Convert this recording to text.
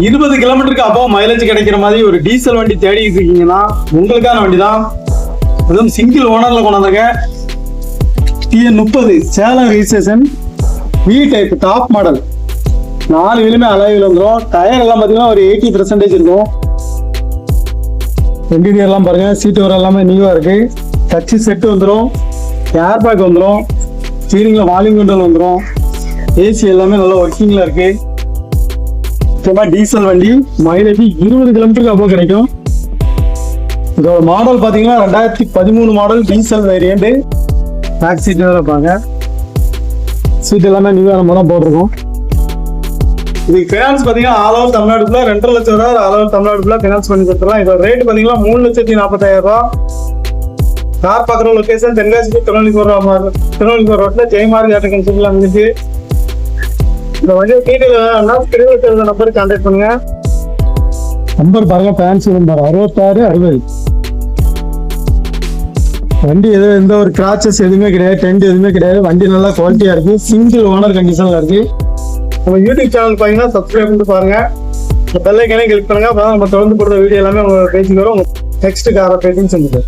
20 கிலோமீட்டருக்கு அப்போ மைலேஜ் கிடைக்கிற மாதிரி ஒரு டீசல் வண்டி தேடிட்டு இருக்கீங்கன்னா உங்களுக்கான வண்டி தான். அதுவும் சிங்கிள் ஓனர்ல கொண்டாந்துருங்க. TN30 Salem registration V type top model. 4 வீலுமே அலாயில் வந்துடும். டயர் எல்லாம் பார்த்தீங்கன்னா ஒரு 80% இருக்கும். இன்டீரியர் எல்லாம் பாருங்க, சீட்டு வர எல்லாமே நியூவா இருக்கு. டச் செட் வந்துடும், ஏர் பேக் வந்துடும், ஸ்டீரிங்ல வால்யூம் கண்ட்ரோல் வந்துடும், ஏசி எல்லாமே நல்லா ஒர்க்கிங்ல இருக்கு. டீசல் வண்டி மைலேஜ் 20 கிலோமீட்டருக்கு அப்போ கிடைக்கும். இதோட மாடல் பாத்தீங்கன்னா 2013 model diesel variant. Back seat வைப்பாங்க, சீட் எல்லாமே நியூவான மாடல் போட்டிருக்கோம். இதுக்கு ஃபைனான்ஸ் பாத்தீங்கன்னா ஆல் ஓவர் தமிழ்நாடுக்குள்ள 2.5 லட்சம் ரூபாய் ஆல் ஓவர் தமிழ்நாடுக்குள்ள ஃபைனான்ஸ் பண்ணி கொடுத்துடலாம். இதோட ரேட் பாத்தீங்கன்னா 3,40,000 ரூபாய். கார் பார்க்குற லொகேஷன் தென்காசி திருவள்ளுவர் ரோட்ல ஜெயமாரி ஆட்டோ கன்சல்ட்ல இருந்துச்சு. இந்த வண்டியை டீட்டெயில் நம்பர் கான்டாக்ட் பண்ணுங்க. நம்பர் பாருங்க, ஃபேன்சி நம்பர் 6660. வண்டி எந்த ஒரு கிராச்சஸ் எதுவுமே கிடையாது, டென்ட் எதுவுமே கிடையாது. வண்டி நல்லா குவாலிட்டியா இருக்கு, சிங்கிள் ஓனர் கண்டிஷன்ல இருக்கு. நம்ம யூடியூப் சேனல் பாத்தீங்கன்னா சப்ஸ்கிரைப் பண்ணி பாருங்க, பெல் ஐக்கானே கிளிக் பண்ணுங்க. அப்பதான் நம்ம தொடர்ந்து போடுற வீடியோ எல்லாமே உங்க பேஜுக்கு வரும். நெக்ஸ்ட் காரை பேஜுன்னு சொல்லிட்டு